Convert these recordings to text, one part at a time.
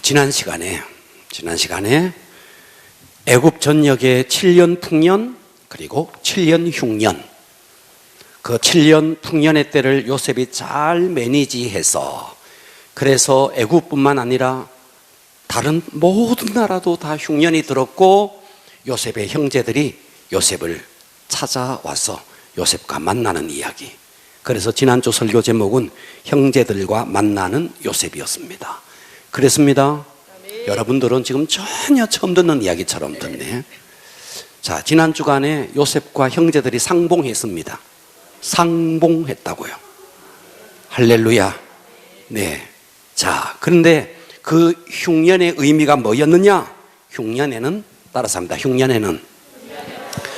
지난 시간에 애굽 전역의 7년 풍년 그리고 7년 흉년, 그 7년 풍년의 때를 요셉이 잘 매니지해서, 그래서 애굽뿐만 아니라 다른 모든 나라도 다 흉년이 들었고 요셉의 형제들이 요셉을 찾아와서 요셉과 만나는 이야기. 그래서 지난주 설교 제목은 형제들과 만나는 요셉이었습니다. 그랬습니다. 여러분들은 지금 전혀 처음 듣는 이야기처럼 듣네. 자, 지난 주간에 요셉과 형제들이 상봉했습니다. 상봉했다고요. 할렐루야. 네. 자, 그런데 그 흉년의 의미가 뭐였느냐? 흉년에는, 따라서 합니다. 흉년에는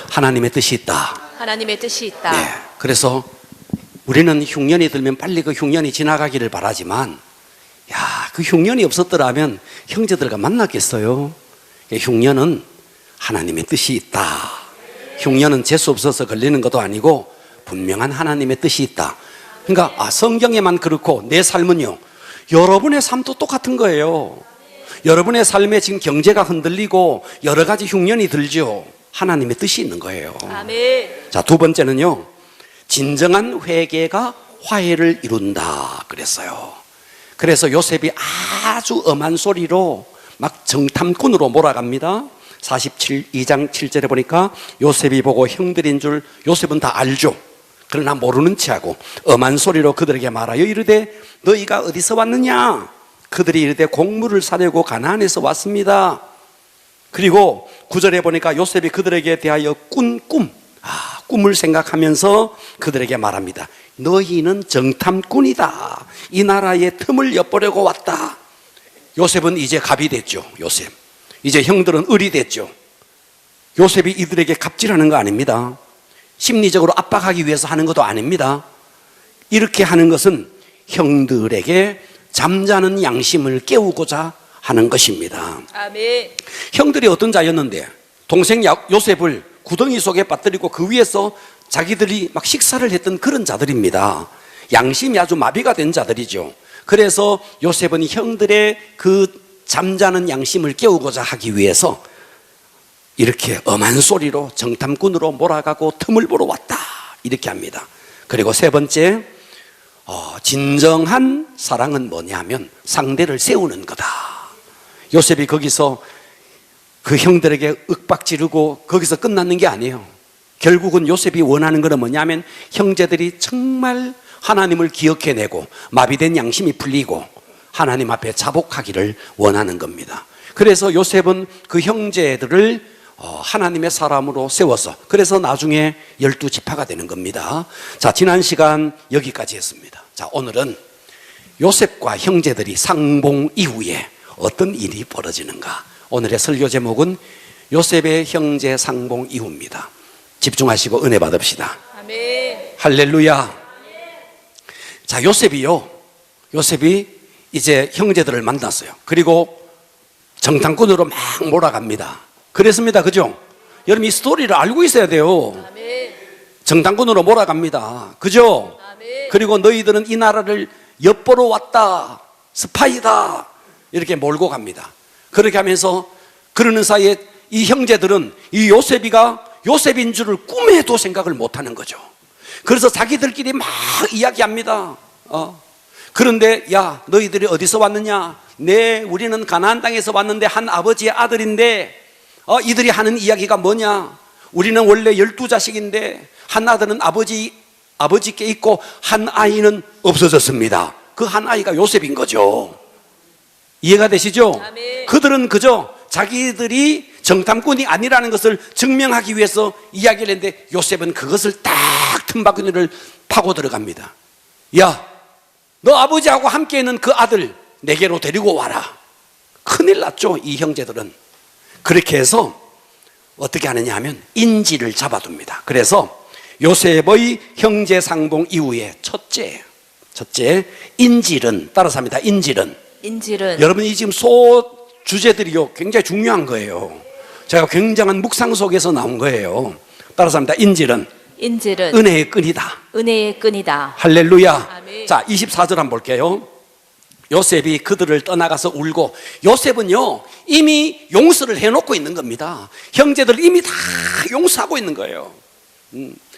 하나님의 뜻이 있다. 하나님의 뜻이 있다. 네. 그래서 우리는 흉년이 들면 빨리 그 흉년이 지나가기를 바라지만, 야, 그 흉년이 없었더라면 형제들과 만났겠어요? 흉년은 하나님의 뜻이 있다. 흉년은 재수 없어서 걸리는 것도 아니고 분명한 하나님의 뜻이 있다. 그러니까 성경에만 그렇고 내 삶은요, 여러분의 삶도 똑같은 거예요. 여러분의 삶에 지금 경제가 흔들리고 여러 가지 흉년이 들죠. 하나님의 뜻이 있는 거예요. 아멘. 자, 두 번째는요, 진정한 회개가 화해를 이룬다 그랬어요. 그래서 요셉이 아주 엄한 소리로 막 정탐꾼으로 몰아갑니다. 42장 7절에 보니까 요셉이 보고 형들인 줄 요셉은 다 알죠. 그러나 모르는 체하고 엄한 소리로 그들에게 말하여 이르되 너희가 어디서 왔느냐? 그들이 이르되 곡물을 사려고 가나안에서 왔습니다. 그리고 9절에 보니까 요셉이 그들에게 대하여 꾼 꿈을 생각하면서 그들에게 말합니다. 너희는 정탐꾼이다. 이 나라의 틈을 엿보려고 왔다. 요셉은 이제 갑이 됐죠. 요셉. 이제 형들은 을이 됐죠. 요셉이 이들에게 갑질하는 거 아닙니다. 심리적으로 압박하기 위해서 하는 것도 아닙니다. 이렇게 하는 것은 형들에게 잠자는 양심을 깨우고자 하는 것입니다. 아멘. 형들이 어떤 자였는데 동생 요셉을 구덩이 속에 빠뜨리고 그 위에서 자기들이 막 식사를 했던 그런 자들입니다. 양심이 아주 마비가 된 자들이죠. 그래서 요셉은 형들의 그 잠자는 양심을 깨우고자 하기 위해서 이렇게 엄한 소리로 정탐꾼으로 몰아가고 틈을 보러 왔다 이렇게 합니다. 그리고 세 번째, 진정한 사랑은 뭐냐면 상대를 세우는 거다. 요셉이 거기서 그 형들에게 윽박지르고 거기서 끝났는 게 아니에요. 결국은 요셉이 원하는 것은 뭐냐면 형제들이 정말 하나님을 기억해내고 마비된 양심이 풀리고 하나님 앞에 자복하기를 원하는 겁니다. 그래서 요셉은 그 형제들을 하나님의 사람으로 세워서, 그래서 나중에 12지파가 되는 겁니다. 자, 지난 시간 여기까지 했습니다. 자, 오늘은 요셉과 형제들이 상봉 이후에 어떤 일이 벌어지는가. 오늘의 설교 제목은 요셉의 형제 상봉 이후입니다. 집중하시고 은혜 받읍시다. 아멘. 할렐루야. 자, 요셉이 이제 형제들을 만났어요. 그리고 정탐꾼으로 막 몰아갑니다. 그랬습니다. 그죠? 여러분 이 스토리를 알고 있어야 돼요. 아멘. 정탐꾼으로 몰아갑니다. 그죠? 아멘. 그리고 너희들은 이 나라를 엿보러 왔다. 스파이다. 이렇게 몰고 갑니다. 그렇게 하면서 그러는 사이에 이 형제들은 이 요셉인 줄을 꿈에도 생각을 못하는 거죠. 그래서 자기들끼리 막 이야기합니다. 그런데 야, 너희들이 어디서 왔느냐? 네, 우리는 가나안 땅에서 왔는데 한 아버지의 아들인데 이들이 하는 이야기가 뭐냐? 우리는 원래 12자식인데 한 아들은 아버지께 있고 한 아이는 없어졌습니다. 그 한 아이가 요셉인 거죠. 이해가 되시죠? 아멘. 그들은 그저 자기들이 정탐꾼이 아니라는 것을 증명하기 위해서 이야기를 했는데 요셉은 그것을 딱 틈바구니를 파고 들어갑니다. 야, 너 아버지하고 함께 있는 그 아들 내게로 데리고 와라. 큰일 났죠, 이 형제들은. 그렇게 해서 어떻게 하느냐 하면 인질을 잡아둡니다. 그래서 요셉의 형제 상봉 이후에 첫째 인질은, 따라서 합니다. 인질은 여러분이 지금 주제들이요 굉장히 중요한 거예요. 제가 굉장한 묵상 속에서 나온 거예요. 따라서 합니다. 인질은 은혜의 끈이다. 은혜의 끈이다. 할렐루야. 아멘. 자, 24절 한번 볼게요. 요셉이 그들을 떠나가서 울고, 요셉은요 이미 용서를 해놓고 있는 겁니다. 형제들 이미 다 용서하고 있는 거예요.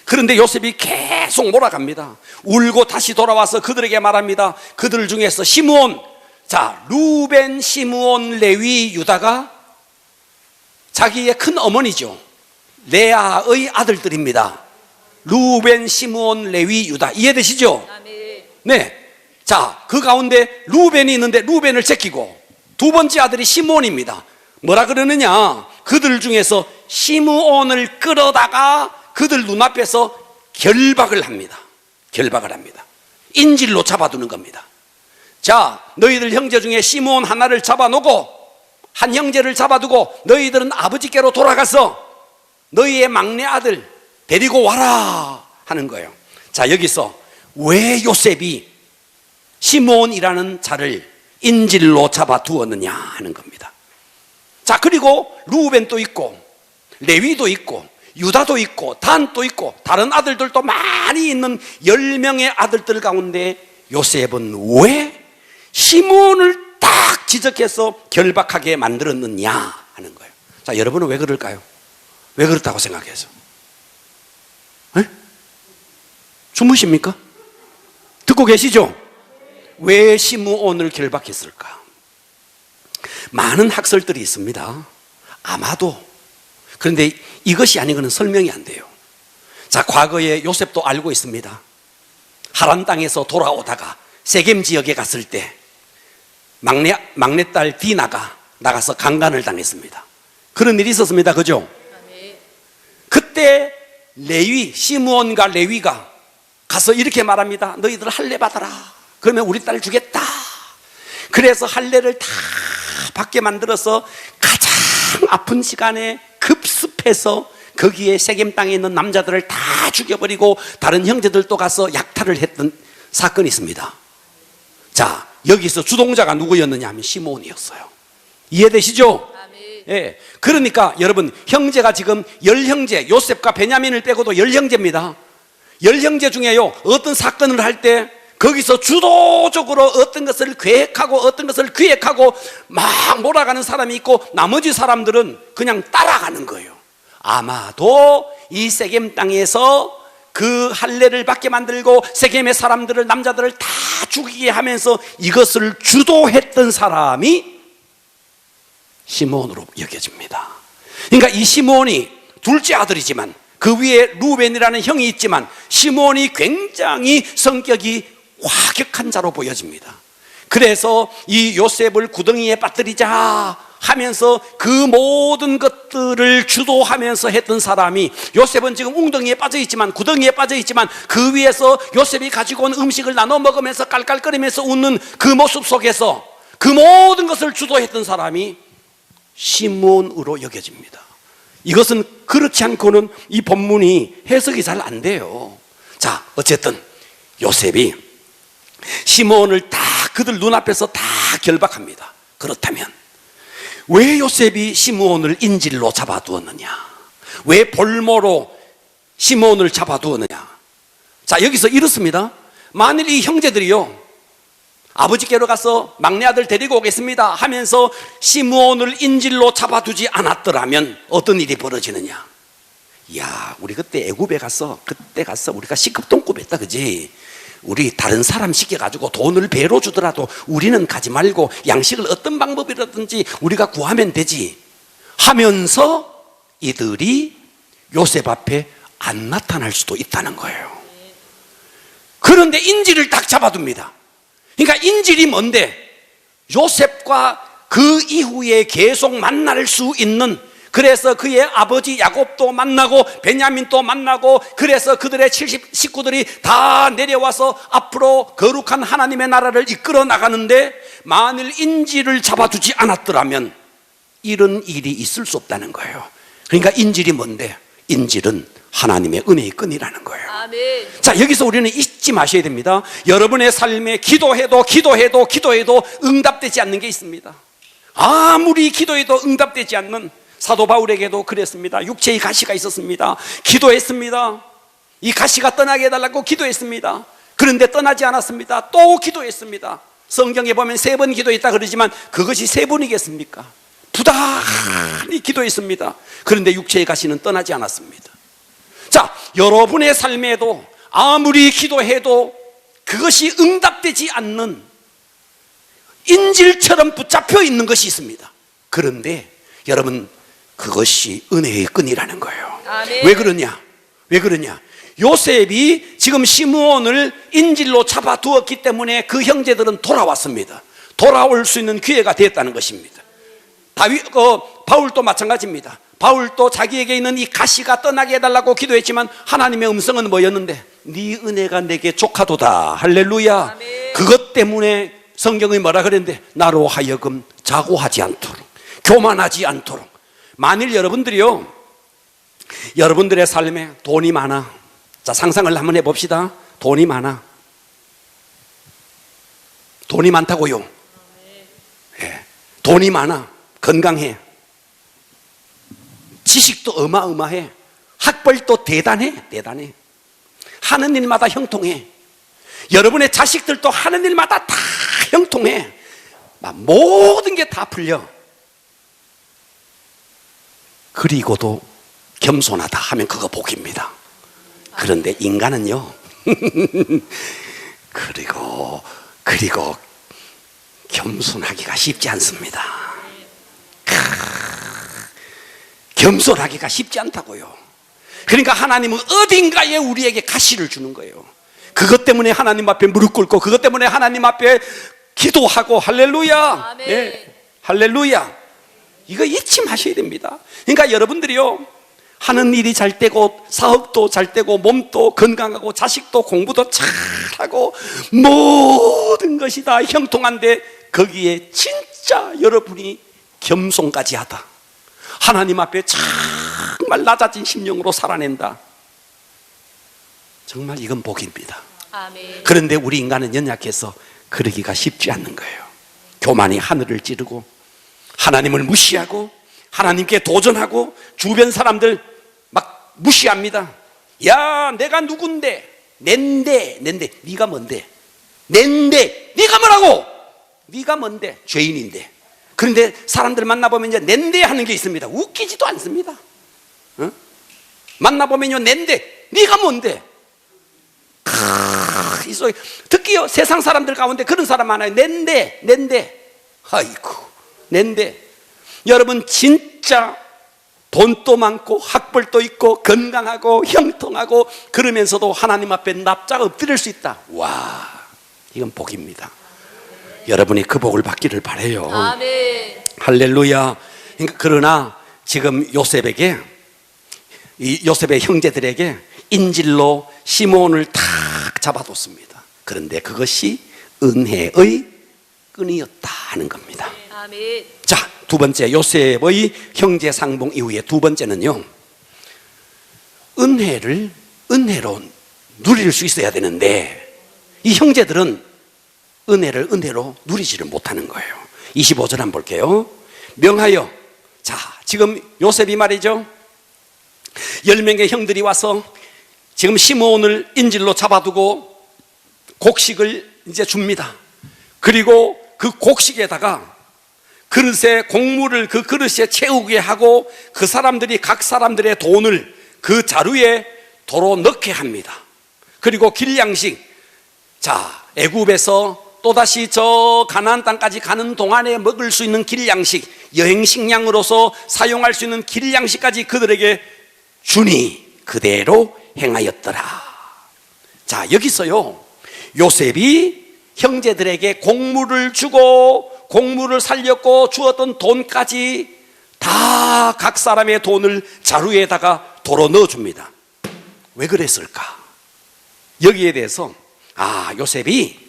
그런데 요셉이 계속 몰아갑니다. 울고 다시 돌아와서 그들에게 말합니다. 그들 중에서 시므온, 자, 루벤, 시므온, 레위, 유다가 자기의 큰 어머니죠, 레아의 아들들입니다. 루벤, 시므온, 레위, 유다. 이해되시죠? 네. 자, 그 가운데 루벤이 있는데 루벤을 제끼고, 두 번째 아들이 시므온입니다. 뭐라 그러느냐, 그들 중에서 시므온을 끌어다가 그들 눈앞에서 결박을 합니다. 결박을 합니다. 인질로 잡아두는 겁니다. 자, 너희들 형제 중에 시므온 하나를 잡아놓고, 한 형제를 잡아두고 너희들은 아버지께로 돌아가서 너희의 막내 아들 데리고 와라 하는 거예요. 자, 여기서 왜 요셉이 시므온이라는 자를 인질로 잡아두었느냐 하는 겁니다. 자, 그리고 루벤도 있고 레위도 있고 유다도 있고 단도 있고 다른 아들들도 많이 있는 10명의 아들들 가운데 요셉은 왜 시므온을 딱 지적해서 결박하게 만들었느냐 하는 거예요. 자, 여러분은 왜 그럴까요? 왜 그렇다고 생각해서? 네? 주무십니까? 듣고 계시죠? 왜 시므온을 결박했을까? 많은 학설들이 있습니다. 아마도. 그런데 이것이 아닌 것은 설명이 안 돼요. 자, 과거에 요셉도 알고 있습니다. 하란 땅에서 돌아오다가 세겜 지역에 갔을 때 막내딸 디나가 나가서 강간을 당했습니다. 그런 일이 있었습니다. 그죠? 그때 레위, 시므온과 레위가 가서 이렇게 말합니다. 너희들 할례 받아라. 그러면 우리 딸 주겠다. 그래서 할례를 다 받게 만들어서 가장 아픈 시간에 급습해서 거기에 세겜 땅에 있는 남자들을 다 죽여버리고 다른 형제들도 가서 약탈을 했던 사건이 있습니다. 자, 여기서 주동자가 누구였느냐 하면 시므온이었어요. 이해되시죠? 예. 그러니까 여러분, 형제가 지금 10형제, 요셉과 베냐민을 빼고도 10형제입니다. 10형제 중에요, 어떤 사건을 할 때 거기서 주도적으로 어떤 것을 계획하고 어떤 것을 기획하고 막 몰아가는 사람이 있고, 나머지 사람들은 그냥 따라가는 거예요. 아마도 이 세겜 땅에서 그 할례를 받게 만들고 세겜의 사람들을, 남자들을 다 죽이게 하면서 이것을 주도했던 사람이 시므온으로 여겨집니다. 그러니까 이 시므온이 둘째 아들이지만 그 위에 루벤이라는 형이 있지만 시므온이 굉장히 성격이 과격한 자로 보여집니다. 그래서 이 요셉을 구덩이에 빠뜨리자 하면서 그 모든 것들을 주도하면서 했던 사람이, 요셉은 지금 웅덩이에 빠져있지만, 구덩이에 빠져있지만 그 위에서 요셉이 가지고 온 음식을 나눠 먹으면서 깔깔거리면서 웃는 그 모습 속에서 그 모든 것을 주도했던 사람이 시므온으로 여겨집니다. 이것은 그렇지 않고는 이 본문이 해석이 잘 안 돼요. 자, 어쨌든 요셉이 시므온을 다 그들 눈앞에서 다 결박합니다. 그렇다면 왜 요셉이 시므온을 인질로 잡아두었느냐? 왜 볼모로 시므온을 잡아두었느냐? 자, 여기서 이렇습니다. 만일 이 형제들이요, 아버지께로 가서 막내 아들 데리고 오겠습니다 하면서 시므온을 인질로 잡아두지 않았더라면 어떤 일이 벌어지느냐? 이야, 우리 그때 애굽에 가서, 그때 가서 우리가 시급동급 했다, 그지? 우리 다른 사람 시켜가지고 돈을 배로 주더라도 우리는 가지 말고 양식을 어떤 방법이라든지 우리가 구하면 되지 하면서 이들이 요셉 앞에 안 나타날 수도 있다는 거예요. 그런데 인질을 딱 잡아둡니다. 그러니까 인질이 뭔데? 요셉과 그 이후에 계속 만날 수 있는, 그래서 그의 아버지 야곱도 만나고 베냐민도 만나고, 그래서 그들의 70 식구들이 다 내려와서 앞으로 거룩한 하나님의 나라를 이끌어 나가는데, 만일 인질을 잡아두지 않았더라면 이런 일이 있을 수 없다는 거예요. 그러니까 인질이 뭔데? 인질은 하나님의 은혜의 끈이라는 거예요. 아멘. 자, 여기서 우리는 잊지 마셔야 됩니다. 여러분의 삶에 기도해도 응답되지 않는 게 있습니다. 아무리 기도해도 응답되지 않는, 사도 바울에게도 그랬습니다. 육체의 가시가 있었습니다. 기도했습니다. 이 가시가 떠나게 해달라고 기도했습니다. 그런데 떠나지 않았습니다. 또 기도했습니다. 성경에 보면 3번 기도했다 그러지만 그것이 3번이겠습니까? 부단히 기도했습니다. 그런데 육체의 가시는 떠나지 않았습니다. 자, 여러분의 삶에도 아무리 기도해도 그것이 응답되지 않는 인질처럼 붙잡혀 있는 것이 있습니다. 그런데 여러분, 그것이 은혜의 끈이라는 거예요. 아멘. 왜 그러냐? 왜 그러냐? 요셉이 지금 시므온을 인질로 잡아두었기 때문에 그 형제들은 돌아왔습니다. 돌아올 수 있는 기회가 됐다는 것입니다. 바울도 마찬가지입니다. 바울도 자기에게 있는 이 가시가 떠나게 해달라고 기도했지만 하나님의 음성은 뭐였는데? 네 은혜가 내게 족하도다. 할렐루야. 아멘. 그것 때문에 성경이 뭐라 그랬는데? 나로 하여금 자고하지 않도록, 교만하지 않도록. 만일 여러분들이요, 여러분들의 삶에 돈이 많아. 자, 상상을 한번 해봅시다. 돈이 많아. 돈이 많다고요. 예. 돈이 많아. 건강해. 지식도 어마어마해. 학벌도 대단해. 하는 일마다 형통해. 여러분의 자식들도 하는 일마다 다 형통해. 모든 게 다 풀려. 그리고도 겸손하다 하면 그거 복입니다. 그런데 인간은요 그리고 겸손하기가 쉽지 않습니다. 겸손하기가 쉽지 않다고요. 그러니까 하나님은 어딘가에 우리에게 가시를 주는 거예요. 그것 때문에 하나님 앞에 무릎 꿇고, 그것 때문에 하나님 앞에 기도하고. 할렐루야. 아멘. 예, 할렐루야. 이거 잊지 마셔야 됩니다. 그러니까 여러분들이요, 하는 일이 잘 되고, 사업도 잘 되고, 몸도 건강하고, 자식도 공부도 잘하고, 모든 것이 다 형통한데 거기에 진짜 여러분이 겸손까지 하다, 하나님 앞에 정말 낮아진 심령으로 살아낸다, 정말 이건 복입니다. 아멘. 그런데 우리 인간은 연약해서 그러기가 쉽지 않는 거예요. 교만이 하늘을 찌르고 하나님을 무시하고 하나님께 도전하고 주변 사람들 막 무시합니다. 야, 내가 누군데? 낸데. 네가 뭔데? 낸데. 네가 뭐라고? 네가 뭔데? 죄인인데. 그런데 사람들 만나보면 이제 낸데 하는 게 있습니다. 웃기지도 않습니다. 어? 만나보면요, 낸데. 네가 뭔데? 이 소리 듣기요, 세상 사람들 가운데 그런 사람 많아요. 낸데. 아이고, 낸데. 여러분, 진짜 돈도 많고 학벌도 있고 건강하고 형통하고 그러면서도 하나님 앞에 납작 엎드릴 수 있다. 와, 이건 복입니다. 여러분이 그 복을 받기를 바라요. 아멘. 할렐루야. 그러나 지금 요셉에게, 이 요셉의 형제들에게 인질로 시므온을 탁 잡아뒀습니다. 그런데 그것이 은혜의 끈이었다 하는 겁니다. 아멘. 자, 두 번째, 요셉의 형제 상봉 이후에 두 번째는요, 은혜로 누릴 수 있어야 되는데 이 형제들은 은혜로 누리지를 못하는 거예요. 25절 한번 볼게요. 명하여. 자, 지금 요셉이 말이죠, 10명의 형들이 와서 지금 시므온을 인질로 잡아두고 곡식을 이제 줍니다. 그리고 그 곡식에다가 그릇에 곡물을 그 그릇에 채우게 하고 그 사람들이 각 사람들의 돈을 그 자루에 도로 넣게 합니다. 그리고 길양식, 자, 애굽에서 또다시 저 가나안 땅까지 가는 동안에 먹을 수 있는 길양식, 여행 식량으로서 사용할 수 있는 길양식까지 그들에게 주니 그대로 행하였더라. 자, 여기서요, 요셉이 형제들에게 곡물을 주고 곡물을 살렸고 주었던 돈까지 다 각 사람의 돈을 자루에다가 도로 넣어줍니다. 왜 그랬을까? 여기에 대해서 요셉이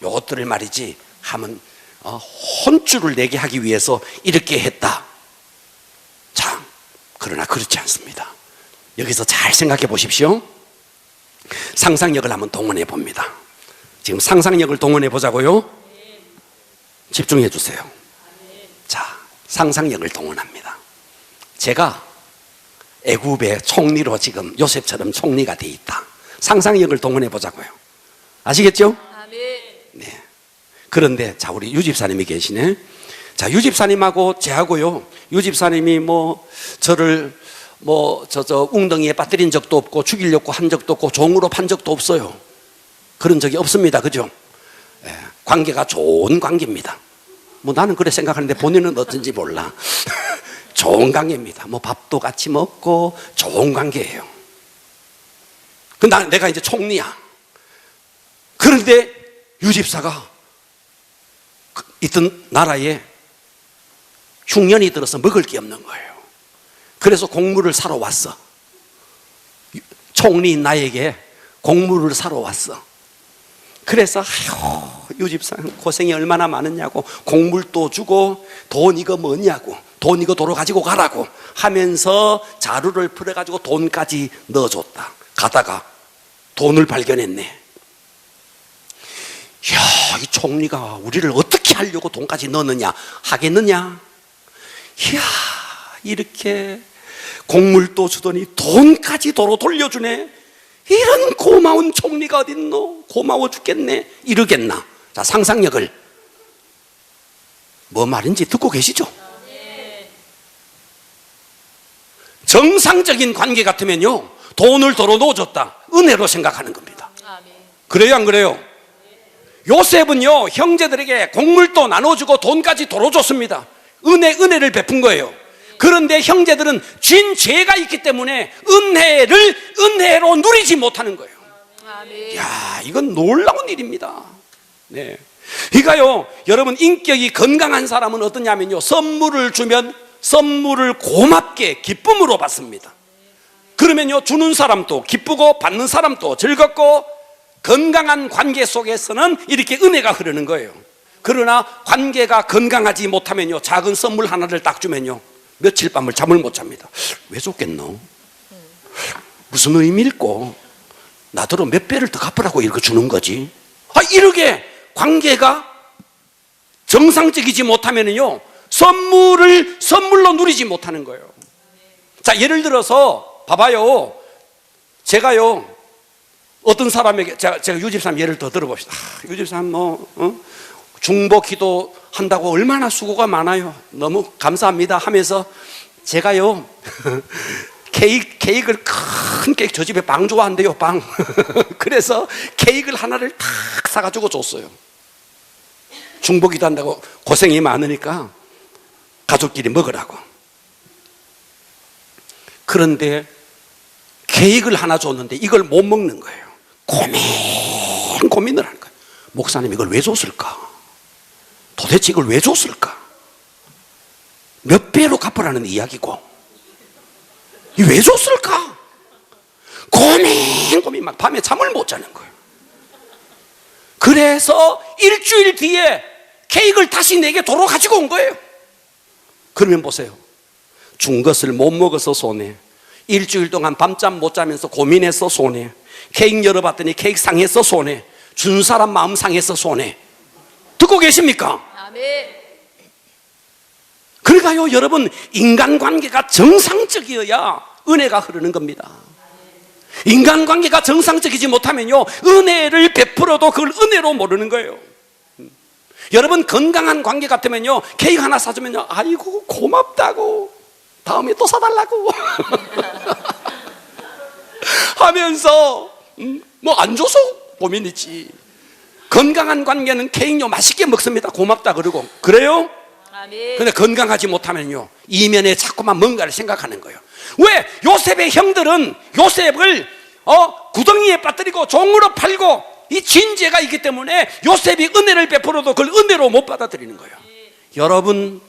요것들을 말이지 하면 혼쭐을 내게 하기 위해서 이렇게 했다. 자, 그러나 그렇지 않습니다. 여기서 잘 생각해 보십시오. 상상력을 한번 동원해 봅니다. 지금 상상력을 동원해 보자고요. 집중해 주세요. 자, 상상력을 동원합니다. 제가 애굽의 총리로 지금 요셉처럼 총리가 돼 있다. 상상력을 동원해 보자고요. 아시겠죠? 아멘. 네. 그런데 자, 우리 유 집사님이 계시네. 자, 유 집사님하고 제하고요, 유 집사님이 뭐 저를 뭐 저 웅덩이에 빠뜨린 적도 없고 죽이려고 한 적도 없고 종으로 판 적도 없어요. 그런 적이 없습니다. 그죠? 예, 관계가 좋은 관계입니다. 뭐 나는 그래 생각하는데 본인은 어떤지 몰라. 좋은 관계입니다. 뭐 밥도 같이 먹고 좋은 관계예요. 내가 이제 총리야. 그런데 유 집사가 있던 나라에 흉년이 들어서 먹을 게 없는 거예요. 그래서 곡물을 사러 왔어. 총리인 나에게 곡물을 사러 왔어. 그래서 유 집사 고생이 얼마나 많았냐고, 곡물도 주고 돈 이거 뭐냐고, 돈 이거 도로 가지고 가라고 하면서 자루를 풀어가지고 돈까지 넣어줬다. 가다가 돈을 발견했네. 이야, 이 총리가 우리를 어떻게 하려고 돈까지 넣느냐, 하겠느냐. 이야, 이렇게 곡물도 주더니 돈까지 도로 돌려주네. 이런 고마운 총리가 어딨노? 고마워 죽겠네. 이러겠나? 자, 상상력을. 뭐 말인지 듣고 계시죠? 정상적인 관계 같으면요, 돈을 도로 넣어줬다, 은혜로 생각하는 겁니다. 그래요, 안 그래요? 요셉은요, 형제들에게 곡물도 나눠주고 돈까지 도로 줬습니다. 은혜를 베푼 거예요. 그런데 형제들은 진 죄가 있기 때문에 은혜로 누리지 못하는 거예요. 이야, 이건 놀라운 일입니다. 네. 그러니까요, 여러분, 인격이 건강한 사람은 어떠냐면요, 선물을 주면 선물을 고맙게 기쁨으로 받습니다. 그러면요, 주는 사람도 기쁘고 받는 사람도 즐겁고, 건강한 관계 속에서는 이렇게 은혜가 흐르는 거예요. 그러나 관계가 건강하지 못하면요, 작은 선물 하나를 딱 주면요, 며칠 밤을 잠을 못 잡니다. 왜 줬겠노? 무슨 의미일꼬? 나더러 몇 배를 더 갚으라고 이렇게 주는 거지. 이렇게 관계가 정상적이지 못하면요, 선물로 누리지 못하는 거예요. 자, 예를 들어서 봐봐요. 제가요, 어떤 사람에게, 제가 유 집사님 예를 더 들어봅시다. 유 집사님 중보 기도 한다고 얼마나 수고가 많아요. 너무 감사합니다 하면서 제가요, 케이크를, 큰 케이크, 저 집에 빵 좋아한대요, 빵. 그래서 케이크를 하나를 탁 사가지고 줬어요. 중보 기도 한다고 고생이 많으니까 가족끼리 먹으라고. 그런데 케이크를 하나 줬는데 이걸 못 먹는 거예요. 고민을 하는 거예요. 목사님, 이걸 왜 줬을까? 도대체 이걸 왜 줬을까? 몇 배로 갚으라는 이야기고, 이 왜 줬을까? 고민 막 밤에 잠을 못 자는 거예요. 그래서 일주일 뒤에 케이크를 다시 내게 도로 가지고 온 거예요. 그러면 보세요. 준 것을 못 먹어서 손해, 일주일 동안 밤잠 못 자면서 고민해서 손해, 케이크 열어봤더니 케이크 상해서 손해, 준 사람 마음 상해서 손해. 듣고 계십니까? 아멘. 그러니까요, 여러분, 인간관계가 정상적이어야 은혜가 흐르는 겁니다. 인간관계가 정상적이지 못하면요, 은혜를 베풀어도 그걸 은혜로 모르는 거예요. 여러분, 건강한 관계 같으면요, 케이크 하나 사주면요, 아이고 고맙다고, 다음에 또 사달라고 하면서 뭐 안 줘서 고민이지. 건강한 관계는 케이크요 맛있게 먹습니다. 고맙다 그러고. 그래요? 근데 건강하지 못하면요, 이면에 자꾸만 뭔가를 생각하는 거예요. 왜? 요셉의 형들은 요셉을 구덩이에 빠뜨리고 종으로 팔고, 이 진죄가 있기 때문에 요셉이 은혜를 베풀어도 그걸 은혜로 못 받아들이는 거예요. 여러분,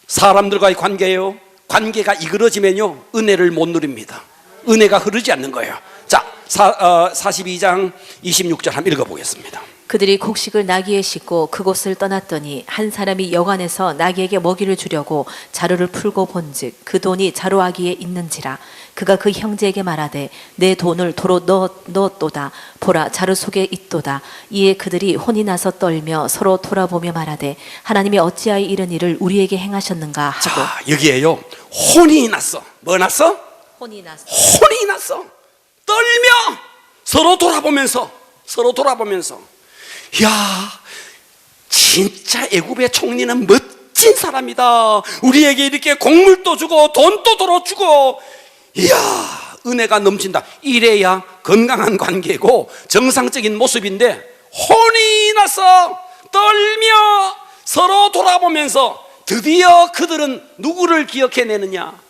사람들과의 관계예요, 관계가 이그러지면요, 은혜를 못 누립니다. 은혜가 흐르지 않는 거예요. 자, 42장 26절 한번 읽어보겠습니다. 그들이 곡식을 나귀에 싣고 그곳을 떠났더니 한 사람이 여관에서 나귀에게 먹이를 주려고 자루를 풀고 본즉 그 돈이 자루 아귀에 있는지라. 그가 그 형제에게 말하되 내 돈을 도로 넣었도다. 보라, 자루 속에 있도다. 이에 그들이 혼이 나서 떨며 서로 돌아보며 말하되 하나님이 어찌하여 이런 일을 우리에게 행하셨는가 하고. 자, 여기에요, 혼이 났어. 뭐 났어? 혼이 났어. 혼이 났어. 떨며 서로 돌아보면서, 야, 진짜 애굽의 총리는 멋진 사람이다. 우리에게 이렇게 곡물도 주고 돈도 들어주고, 이야, 은혜가 넘친다. 이래야 건강한 관계고 정상적인 모습인데, 혼이 나서 떨며 서로 돌아보면서 드디어 그들은 누구를 기억해내느냐?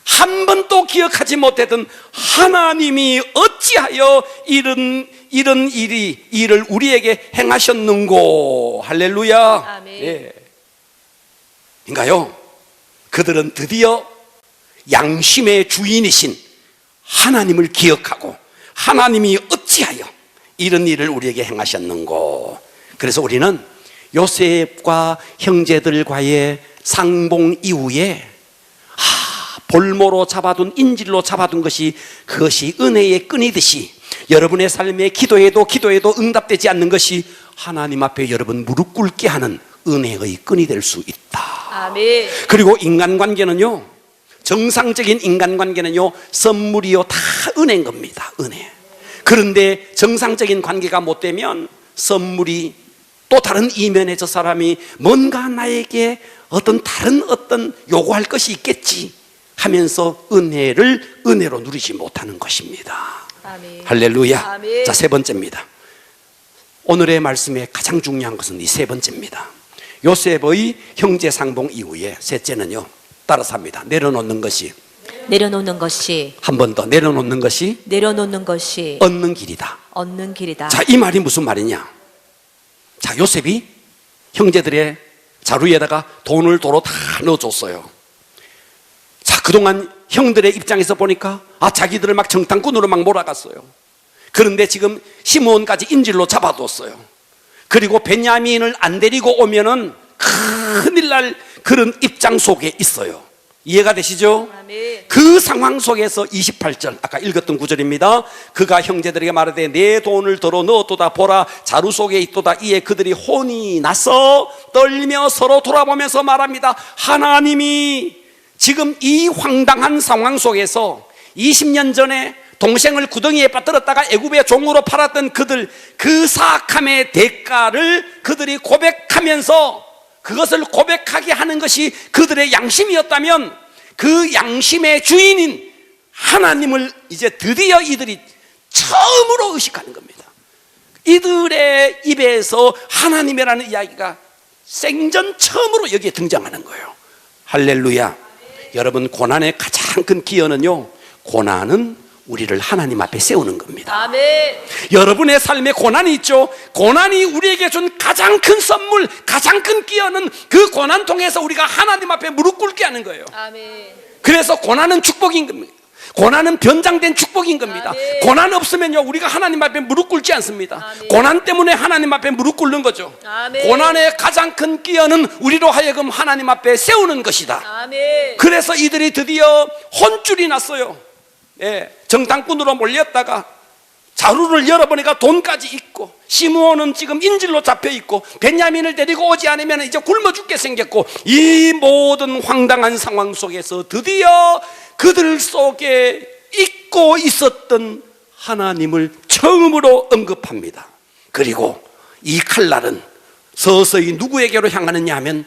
한 번도 기억하지 못했던 하나님이 어찌하여 이런 일을 우리에게 행하셨는고. 할렐루야. 아멘. 예. 인가요? 그들은 드디어 양심의 주인이신 하나님을 기억하고, 하나님이 어찌하여 이런 일을 우리에게 행하셨는고. 그래서 우리는 요셉과 형제들과의 상봉 이후에 볼모로 잡아둔, 인질로 잡아둔 것이, 그것이 은혜의 끈이듯이 여러분의 삶에 기도해도 응답되지 않는 것이 하나님 앞에 여러분 무릎 꿇게 하는 은혜의 끈이 될 수 있다. 아멘. 그리고 인간관계는요, 정상적인 인간관계는요, 선물이요 다 은혜인 겁니다. 은혜. 그런데 정상적인 관계가 못 되면 선물이, 또 다른 이면에 저 사람이 뭔가 나에게 다른 요구할 것이 있겠지 하면서 은혜로 누리지 못하는 것입니다. 아멘. 할렐루야. 아멘. 자, 세 번째입니다. 오늘의 말씀에 가장 중요한 것은 이 세 번째입니다. 요셉의 형제 상봉 이후에 셋째는요, 따라서 합니다. 내려놓는 것이 한 번 더 내려놓는 것이 얻는 길이다. 얻는 길이다. 자, 이 말이 무슨 말이냐? 자, 요셉이 형제들의 자루에다가 돈을 도로 다 넣어줬어요. 자, 그동안 형들의 입장에서 보니까 자기들을 막 정탐꾼으로 막 몰아갔어요. 그런데 지금 시므온까지 인질로 잡아뒀어요. 그리고 베냐민을 안 데리고 오면은 큰일 날 그런 입장 속에 있어요. 이해가 되시죠? 아멘. 그 상황 속에서 28절 아까 읽었던 구절입니다. 그가 형제들에게 말하되 내 돈을 덜어 넣었도다. 보라, 자루 속에 있도다. 이에 그들이 혼이 나서 떨며 서로 돌아보면서 말합니다. 하나님이 지금 이 황당한 상황 속에서 20년 전에 동생을 구덩이에 빠뜨렸다가 애굽의 종으로 팔았던 그들, 그 사악함의 대가를 그들이 고백하면서 그것을 고백하게 하는 것이 그들의 양심이었다면, 그 양심의 주인인 하나님을 이제 드디어 이들이 처음으로 의식하는 겁니다. 이들의 입에서 하나님이라는 이야기가 생전 처음으로 여기에 등장하는 거예요. 할렐루야. 여러분, 고난의 가장 큰 기여는요, 고난은 우리를 하나님 앞에 세우는 겁니다. 아멘. 여러분의 삶에 고난이 있죠. 고난이 우리에게 준 가장 큰 선물, 가장 큰 기여는 그 고난 통해서 우리가 하나님 앞에 무릎 꿇게 하는 거예요. 아멘. 그래서 고난은 축복인 겁니다. 고난은 변장된 축복인 겁니다. 아멘. 고난 없으면요, 우리가 하나님 앞에 무릎 꿇지 않습니다. 아멘. 고난 때문에 하나님 앞에 무릎 꿇는 거죠. 아멘. 고난의 가장 큰 기여는 우리로 하여금 하나님 앞에 세우는 것이다. 아멘. 그래서 이들이 드디어 혼쭐이 났어요. 예, 정탐꾼으로 몰렸다가 자루를 열어보니까 돈까지 있고, 시므온은 지금 인질로 잡혀 있고, 베냐민을 데리고 오지 않으면 이제 굶어 죽게 생겼고, 이 모든 황당한 상황 속에서 드디어 그들 속에 잊고 있었던 하나님을 처음으로 언급합니다. 그리고 이 칼날은 서서히 누구에게로 향하느냐 하면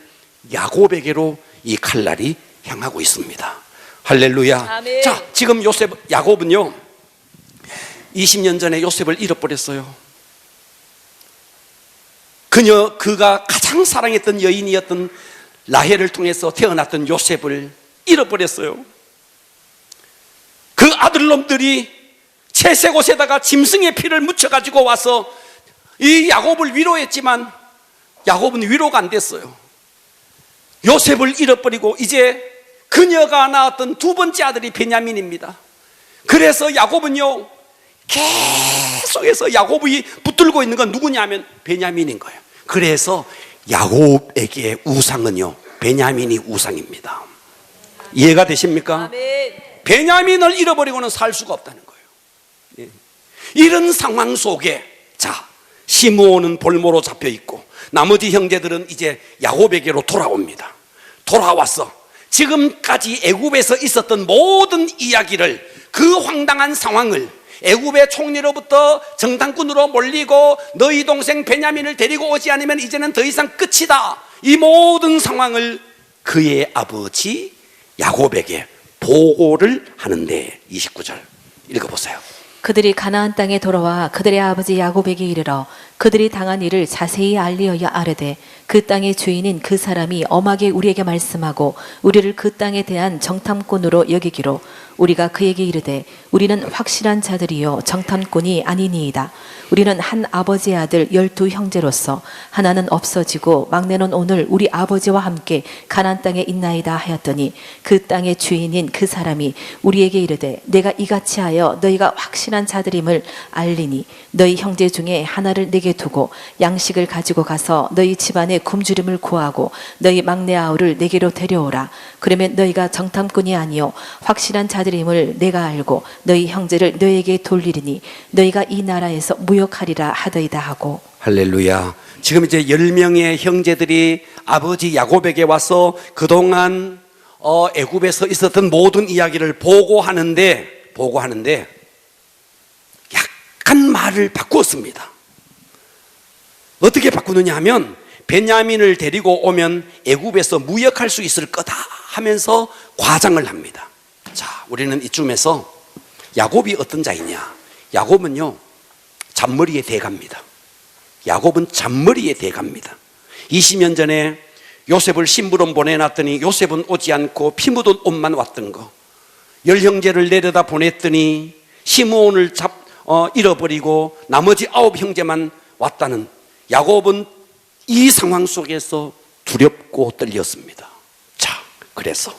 야곱에게로 이 칼날이 향하고 있습니다. 할렐루야. 아멘. 자, 지금 야곱은요 20년 전에 요셉을 잃어버렸어요. 그가 가장 사랑했던 여인이었던 라헬을 통해서 태어났던 요셉을 잃어버렸어요. 그 아들놈들이 채색 옷에다가 짐승의 피를 묻혀가지고 와서 이 야곱을 위로했지만 야곱은 위로가 안 됐어요. 요셉을 잃어버리고 이제 그녀가 낳았던 두 번째 아들이 베냐민입니다. 그래서 야곱은요 계속해서 야곱이 붙들고 있는 건 누구냐 하면 베냐민인 거예요. 그래서 야곱에게 우상은요 베냐민이 우상입니다. 이해가 되십니까? 아멘. 베냐민을 잃어버리고는 살 수가 없다는 거예요. 예. 이런 상황 속에 자, 시므온은 볼모로 잡혀 있고 나머지 형제들은 이제 야곱에게로 돌아옵니다. 돌아와서 지금까지 애굽에서 있었던 모든 이야기를, 그 황당한 상황을 애굽의 총리로부터 정탐꾼으로 몰리고 너희 동생 베냐민을 데리고 오지 않으면 이제는 더 이상 끝이다. 이 모든 상황을 그의 아버지 야곱에게 보고를 하는데 29절 읽어보세요. 그들이 가나안 땅에 돌아와 그들의 아버지 야곱에게 이르러 그들이 당한 일을 자세히 알리어야 아뢰되 그 땅의 주인인 그 사람이 엄하게 우리에게 말씀하고 우리를 그 땅에 대한 정탐꾼으로 여기기로 우리가 그에게 이르되 우리는 확실한 자들이요 정탐꾼이 아니니이다. 우리는 한 아버지의 아들 12 형제로서 하나는 없어지고 막내는 오늘 우리 아버지와 함께 가나안 땅에 있나이다 하였더니 그 땅의 주인인 그 사람이 우리에게 이르되 내가 이같이 하여 너희가 확실한 자들임을 알리니 너희 형제 중에 하나를 내게 두고 양식을 가지고 가서 너희 집안에 굶주림을 구하고 너희 막내 아우를 내게로 데려오라. 그러면 너희가 정탐꾼이 아니요 확실한 자들임을 내가 알고 너희 형제를 너희에게 돌리리니 너희가 이 나라에서 무역하리라 하더이다 하고. 할렐루야. 지금 이제 10명의 형제들이 아버지 야곱에게 와서 그동안 애굽에서 있었던 모든 이야기를 보고하는데 약간 말을 바꾸었습니다. 어떻게 바꾸느냐 하면 베냐민을 데리고 오면 애굽에서 무역할 수 있을 거다 하면서 과장을 합니다. 자, 우리는 이쯤에서 야곱이 어떤 자이냐? 야곱은요, 잔머리의 대가입니다. 야곱은 잔머리의 대가입니다. 20년 전에 요셉을 심부름 보내놨더니 요셉은 오지 않고 피 묻은 옷만 왔던 거, 10형제를 내려다 보냈더니 시므온을 잃어버리고 나머지 9 형제만 왔다는 야곱은 이 상황 속에서 두렵고 떨렸습니다. 자, 그래서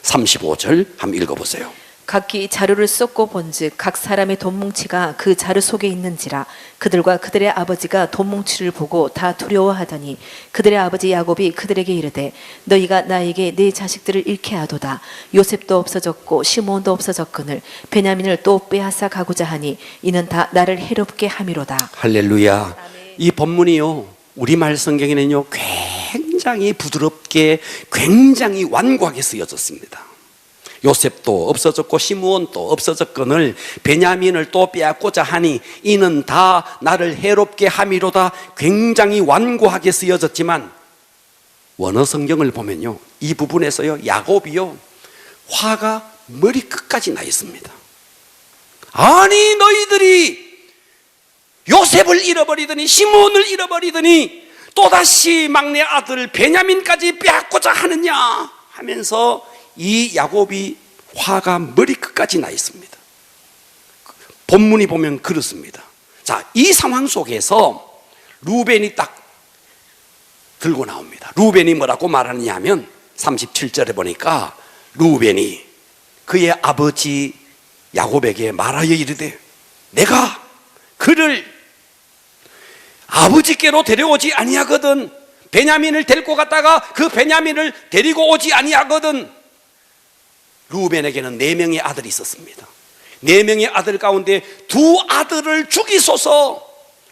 35절 한번 읽어보세요. 각기 자루를 쏟고 본즉 각 사람의 돈뭉치가 그 자루 속에 있는지라 그들과 그들의 아버지가 돈뭉치를 보고 다 두려워하더니 그들의 아버지 야곱이 그들에게 이르되 너희가 나에게 네 자식들을 잃게 하도다. 요셉도 없어졌고 시므온도 없어졌거늘 베냐민을 또 빼앗아 가고자 하니 이는 다 나를 해롭게 함이로다. 할렐루야. 이 본문이요, 우리말 성경에는요 굉장히 부드럽게 굉장히 완고하게 쓰여졌습니다. 요셉도 없어졌고 시므온도 없어졌거늘 베냐민을 또 빼앗고자 하니 이는 다 나를 해롭게 함이로다. 굉장히 완고하게 쓰여졌지만 원어 성경을 보면요, 이 부분에서요 야곱이요 화가 머리끝까지 나 있습니다. 아니 너희들이 요셉을 잃어버리더니 시므온을 잃어버리더니 또다시 막내 아들 베냐민까지 빼앗고자 하느냐 하면서 이 야곱이 화가 머리끝까지 나 있습니다. 본문이 보면 그렇습니다. 자, 이 상황 속에서 루벤이 딱 들고 나옵니다. 루벤이 뭐라고 말하느냐 하면 37절에 보니까 루벤이 그의 아버지 야곱에게 말하여 이르되 내가 그를 아버지께로 데려오지 아니하거든. 베냐민을 데리고 갔다가 그 베냐민을 데리고 오지 아니하거든. 루벤에게는 4명의 아들이 있었습니다. 4명의 아들 가운데 2 아들을 죽이소서.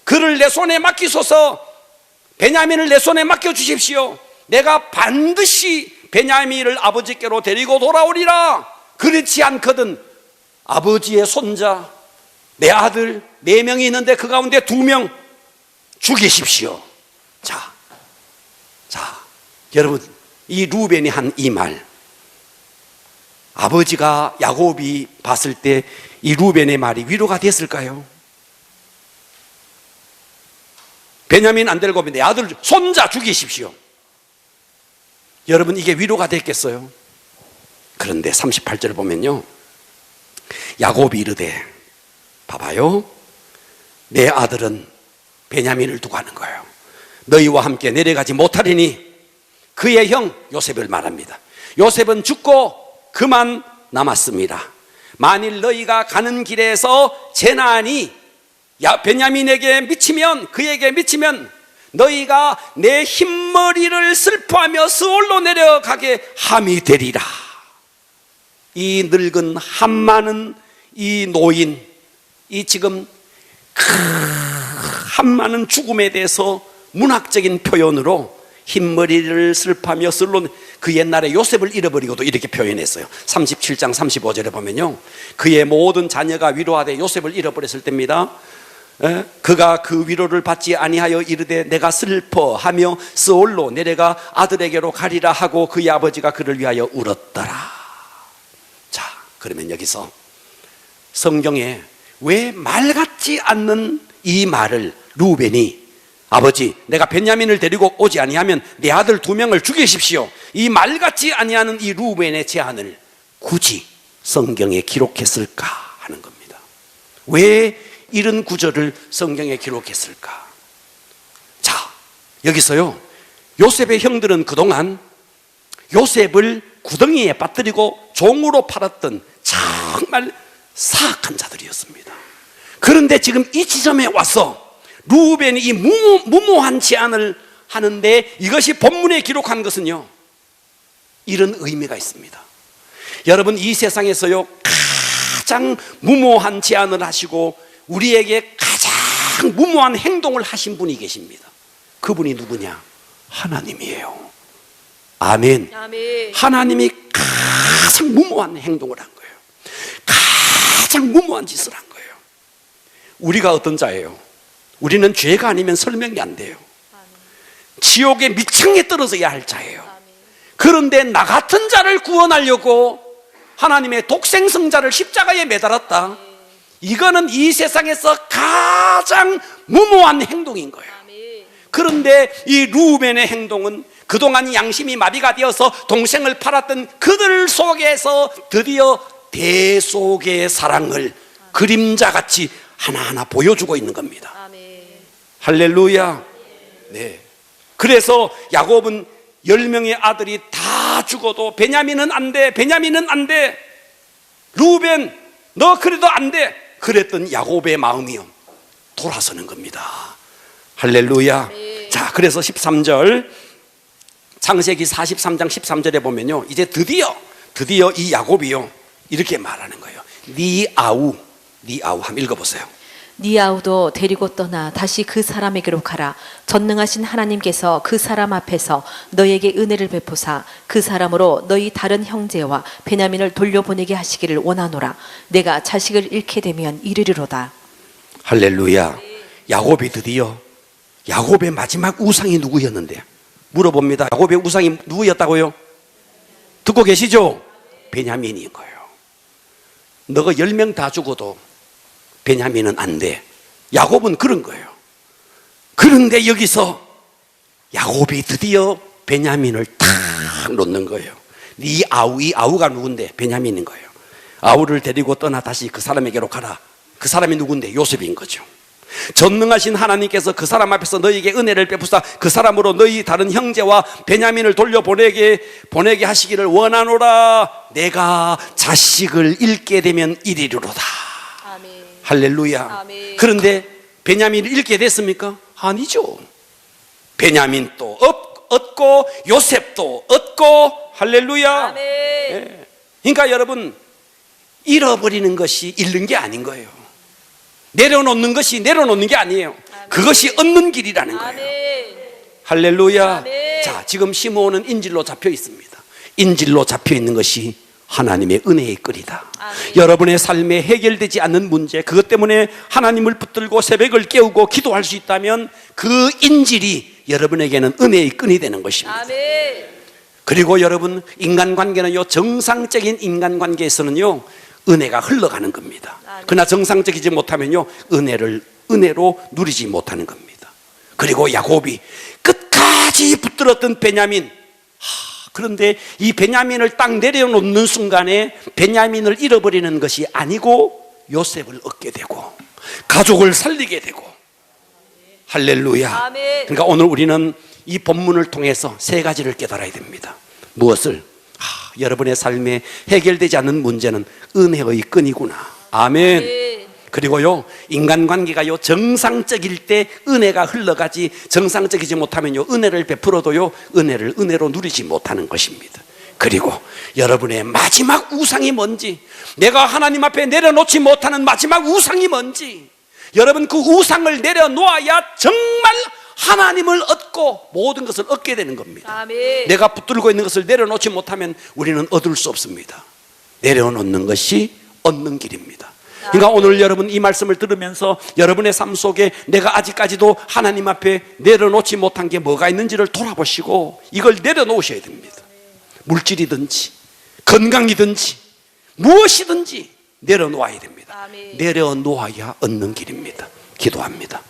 그를 내 손에 맡기소서. 베냐민을 내 손에 맡겨주십시오. 내가 반드시 베냐민을 아버지께로 데리고 돌아오리라. 그렇지 않거든 아버지의 손자 내 아들 4명이 있는데 그 가운데 2명 죽이십시오. 자, 여러분, 이 루벤이 한 이 말, 아버지가 야곱이 봤을 때 이 루벤의 말이 위로가 됐을까요? 베냐민 안 데리고 오면 내 아들 손자 죽이십시오. 여러분, 이게 위로가 됐겠어요? 그런데 38절 보면요, 야곱이 이르되 봐봐요, 내 아들은 베냐민을 두고 하는 거예요. 너희와 함께 내려가지 못하리니 그의 형 요셉을 말합니다. 요셉은 죽고 그만 남았습니다. 만일 너희가 가는 길에서 재난이 베냐민에게 미치면, 그에게 미치면 너희가 내 흰머리를 슬퍼하며 스올로 내려가게 함이 되리라. 이 늙은 한 많은 이 노인, 이 지금 한 많은 죽음에 대해서 문학적인 표현으로 흰머리를 슬퍼하며 그 옛날에 요셉을 잃어버리고도 이렇게 표현했어요. 37장 35절에 보면요, 그의 모든 자녀가 위로하되 요셉을 잃어버렸을 때입니다. 그가 그 위로를 받지 아니하여 이르되 내가 슬퍼하며 스올로 내려가 아들에게로 가리라 하고 그의 아버지가 그를 위하여 울었더라. 자, 그러면 여기서 성경에 왜 말 같지 않는 이 말을 루벤이, 아버지 내가 베냐민을 데리고 오지 아니하면 내 아들 2명을 죽이십시오, 이 말 같지 아니하는 이 루벤의 제안을 굳이 성경에 기록했을까 하는 겁니다. 왜 이런 구절을 성경에 기록했을까? 자, 여기서요, 요셉의 형들은 그동안 요셉을 구덩이에 빠뜨리고 종으로 팔았던 정말 사악한 자들이었습니다. 그런데 지금 이 지점에 와서 루벤이 이 무모한 제안을 하는데, 이것이 본문에 기록한 것은요, 이런 의미가 있습니다. 여러분, 이 세상에서요 가장 무모한 제안을 하시고 우리에게 가장 무모한 행동을 하신 분이 계십니다. 그분이 누구냐? 하나님이에요. 아멘. 아멘. 하나님이 가장 무모한 행동을 한 거예요. 가장 무모한 짓을 한 거예요. 우리가 어떤 자예요? 우리는 죄가 아니면 설명이 안 돼요. 지옥의 밑층에 떨어져야 할 자예요. 그런데 나 같은 자를 구원하려고 하나님의 독생성자를 십자가에 매달았다. 이거는 이 세상에서 가장 무모한 행동인 거예요. 그런데 이 루벤의 행동은 그동안 양심이 마비가 되어서 동생을 팔았던 그들 속에서 드디어 대속의 사랑을 그림자같이 하나하나 보여주고 있는 겁니다. 할렐루야. 네. 그래서 야곱은 10명의 아들이 다 죽어도 베냐민은 안 돼, 베냐민은 안 돼, 루벤 너 그래도 안 돼, 그랬던 야곱의 마음이요 돌아서는 겁니다. 할렐루야. 자, 그래서 13절, 창세기 43장 13절에 보면요, 이제 드디어 이 야곱이요 이렇게 말하는 거예요. 네 아우 한번 읽어보세요. 네 아우도 데리고 떠나 다시 그 사람에게로 가라. 전능하신 하나님께서 그 사람 앞에서 너에게 은혜를 베푸사 그 사람으로 너희 다른 형제와 베냐민을 돌려보내게 하시기를 원하노라. 내가 자식을 잃게 되면 이르리로다. 할렐루야. 야곱이 드디어, 야곱의 마지막 우상이 누구였는데 물어봅니다. 야곱의 우상이 누구였다고요? 듣고 계시죠? 베냐민인 거예요. 너가 10명 다 죽어도 베냐민은 안 돼. 야곱은 그런 거예요. 그런데 여기서 야곱이 드디어 베냐민을 탁 놓는 거예요. 이 아우가 누군데? 베냐민인 거예요. 아우를 데리고 떠나 다시 그 사람에게로 가라. 그 사람이 누군데? 요셉인 거죠. 전능하신 하나님께서 그 사람 앞에서 너희에게 은혜를 베푸사 그 사람으로 너희 다른 형제와 베냐민을 돌려보내게 하시기를 원하노라. 내가 자식을 잃게 되면 이리로다. 아멘. 할렐루야. 아멘. 그런데 베냐민을 잃게 됐습니까? 아니죠. 베냐민도 얻고 요셉도 얻고, 할렐루야. 아멘. 예. 그러니까 여러분, 잃어버리는 것이 잃는 게 아닌 거예요. 내려놓는 것이 내려놓는 게 아니에요. 아멘. 그것이 얻는 길이라는 거예요. 아멘. 할렐루야. 아멘. 자, 지금 시므온은 인질로 잡혀 있습니다. 인질로 잡혀 있는 것이 하나님의 은혜의 끈이다. 아멘. 여러분의 삶에 해결되지 않는 문제, 그것 때문에 하나님을 붙들고 새벽을 깨우고 기도할 수 있다면 그 인질이 여러분에게는 은혜의 끈이 되는 것입니다. 아멘. 그리고 여러분, 인간관계는요, 정상적인 인간관계에서는요 은혜가 흘러가는 겁니다. 아멘. 그러나 정상적이지 못하면요 은혜로 누리지 못하는 겁니다. 그리고 야곱이 끝까지 붙들었던 베냐민, 그런데 이 베냐민을 딱 내려놓는 순간에 베냐민을 잃어버리는 것이 아니고 요셉을 얻게 되고 가족을 살리게 되고, 할렐루야. 아멘. 그러니까 오늘 우리는 이 본문을 통해서 세 가지를 깨달아야 됩니다. 무엇을? 여러분의 삶에 해결되지 않는 문제는 은혜의 끈이구나. 아멘. 아멘. 그리고요, 인간관계가요 정상적일 때 은혜가 흘러가지, 정상적이지 못하면요 은혜를 베풀어도요 은혜로 누리지 못하는 것입니다. 그리고 여러분의 마지막 우상이 뭔지, 내가 하나님 앞에 내려놓지 못하는 마지막 우상이 뭔지, 여러분 그 우상을 내려놓아야 정말 하나님을 얻고 모든 것을 얻게 되는 겁니다. 아멘. 내가 붙들고 있는 것을 내려놓지 못하면 우리는 얻을 수 없습니다. 내려놓는 것이 얻는 길입니다. 그러니까 오늘 여러분 이 말씀을 들으면서 여러분의 삶 속에 내가 아직까지도 하나님 앞에 내려놓지 못한 게 뭐가 있는지를 돌아보시고 이걸 내려놓으셔야 됩니다. 물질이든지 건강이든지 무엇이든지 내려놓아야 됩니다. 내려놓아야 얻는 길입니다. 기도합니다.